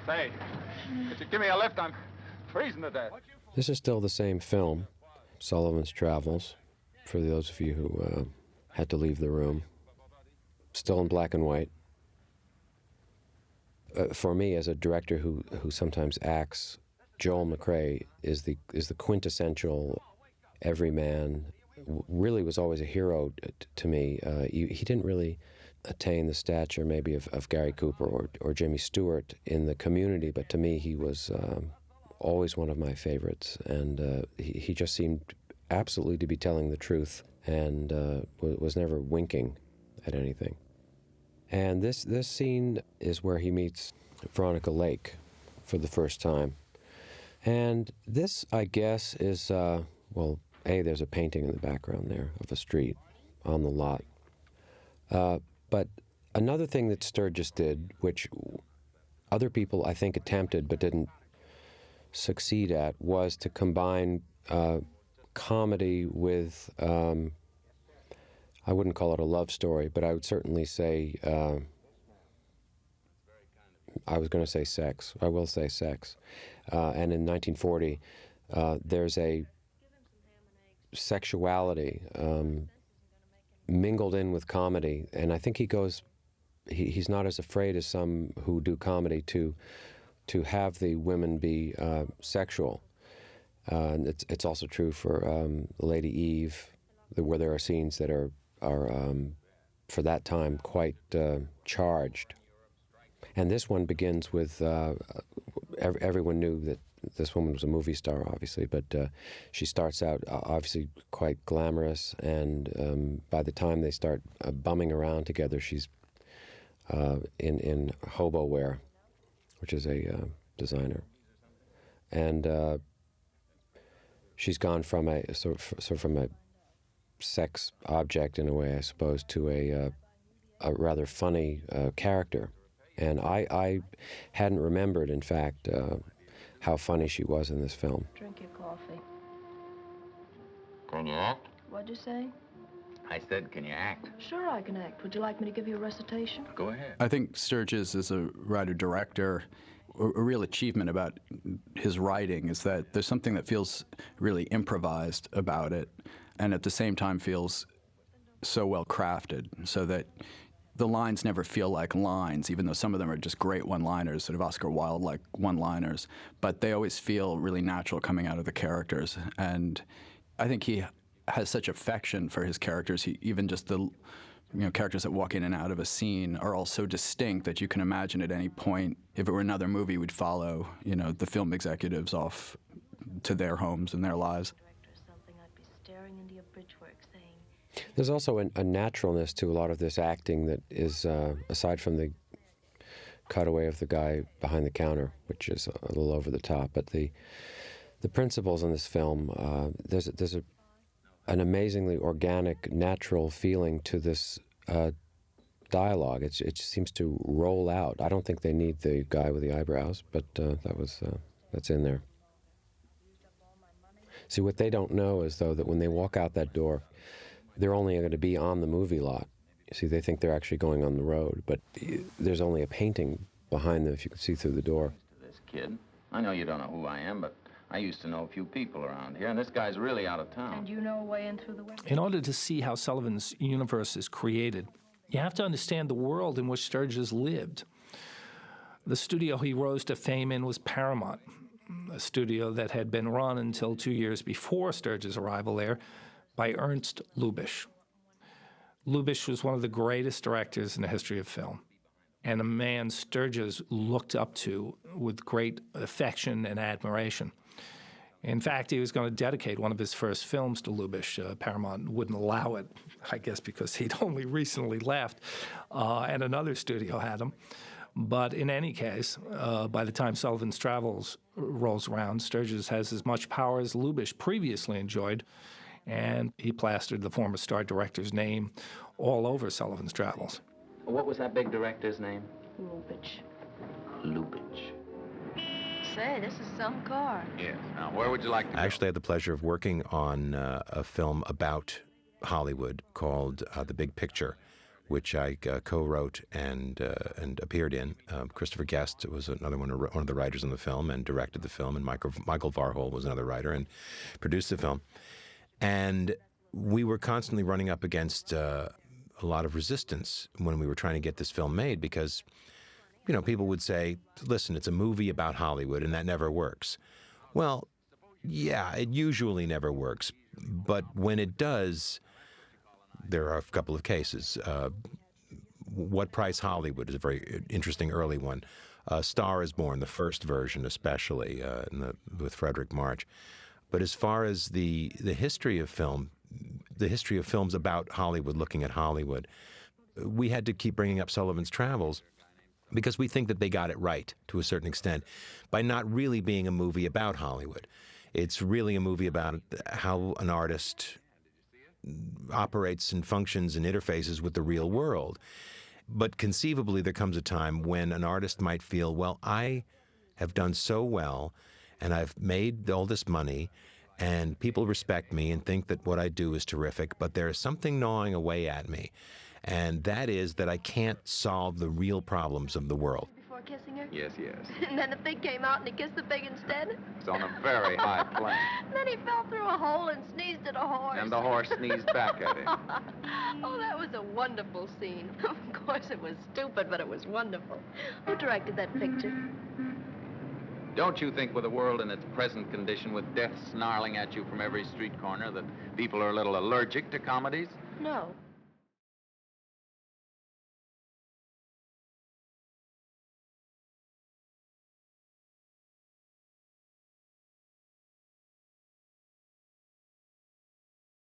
Say, could you give me a lift? I'm freezing to death. This is still the same film, Sullivan's Travels, for those of you who had to leave the room. Still in black and white. For me, as a director who sometimes acts, Joel McCrea is the quintessential everyman. Really was always a hero to me. He didn't really attain the stature maybe of Gary Cooper or Jimmy Stewart in the community, but to me he was always one of my favorites, and he just seemed absolutely to be telling the truth, and was never winking at anything. And this scene is where he meets Veronica Lake for the first time. And this, I guess, is, well, there's a painting in the background there of a street on the lot. But another thing that Sturgis did, which other people, I think, attempted but didn't succeed at, was to combine comedy with, I wouldn't call it a love story, but I would certainly say, I was going to say sex. I will say sex. And in 1940, there's a sexuality mingled in with comedy, and I think he's not as afraid as some who do comedy to have the women be sexual. And it's also true for Lady Eve, where there are scenes that are for that time quite charged. And this one begins with everyone knew that this woman was a movie star, obviously, but she starts out obviously quite glamorous, and by the time they start bumming around together, she's in hobo wear, which is a designer, and she's gone from a sort of from a sex object in a way, I suppose, to a rather funny character. And I hadn't remembered, in fact, how funny she was in this film. Drink your coffee. Can you act? What'd you say? I said, can you act? Sure I can act. Would you like me to give you a recitation? Go ahead. I think Sturgis, as a writer-director, a real achievement about his writing is that there's something that feels really improvised about it, and at the same time feels so well crafted, so that the lines never feel like lines, even though some of them are just great one-liners, sort of Oscar Wilde-like one-liners, but they always feel really natural coming out of the characters. And I think he has such affection for his characters. Even just the characters that walk in and out of a scene are all so distinct that you can imagine at any point, if it were another movie, we'd follow the film executives off to their homes and their lives. There's also a naturalness to a lot of this acting that is, aside from the cutaway of the guy behind the counter, which is a little over the top, but the principles in this film, there's an amazingly organic, natural feeling to this dialogue. It just seems to roll out. I don't think they need the guy with the eyebrows, but that's in there. See, what they don't know is, though, that when they walk out that door, they're only going to be on the movie lot. You see, they think they're actually going on the road, but there's only a painting behind them if you can see through the door. This kid, I know you don't know who I am, but I used to know a few people around here, and this guy's really out of town. And you know a way in through the window? In order to see how Sullivan's universe is created, you have to understand the world in which Sturgis lived. The studio he rose to fame in was Paramount, a studio that had been run until 2 years before Sturgis' arrival there by Ernst Lubitsch. Lubitsch was one of the greatest directors in the history of film, and a man Sturgis looked up to with great affection and admiration. In fact, he was going to dedicate one of his first films to Lubitsch. Paramount wouldn't allow it, I guess because he'd only recently left, and another studio had him. But in any case, by the time Sullivan's Travels rolls around, Sturgis has as much power as Lubitsch previously enjoyed, and he plastered the former star director's name all over Sullivan's Travels. What was that big director's name? Lubitsch. Lubitsch. Say, this is some car. Yes. Now, where would you like to go? I actually had the pleasure of working on a film about Hollywood called The Big Picture, which I co-wrote and appeared in. Christopher Guest was another one of the writers on the film and directed the film, and Michael Varhol was another writer and produced the film. And we were constantly running up against a lot of resistance when we were trying to get this film made because, you know, people would say, listen, it's a movie about Hollywood and that never works. Well, yeah, it usually never works. But when it does, there are a couple of cases. What Price Hollywood is a very interesting early one. Star is Born, the first version especially, with Frederick March. But as far as the history of film, the history of films about Hollywood, looking at Hollywood, we had to keep bringing up Sullivan's Travels because we think that they got it right to a certain extent by not really being a movie about Hollywood. It's really a movie about how an artist operates and functions and interfaces with the real world. But conceivably, there comes a time when an artist might feel, well, I have done so well, and I've made all this money, and people respect me and think that what I do is terrific, but there is something gnawing away at me, and that is that I can't solve the real problems of the world. Before kissing her? Yes, yes. And then the pig came out and he kissed the pig instead? It's on a very high plane. Then he fell through a hole and sneezed at a horse. And the horse sneezed back at him. Oh, that was a wonderful scene. Of course, it was stupid, but it was wonderful. Who directed that picture? Don't you think with the world in its present condition, with death snarling at you from every street corner, that people are a little allergic to comedies? No.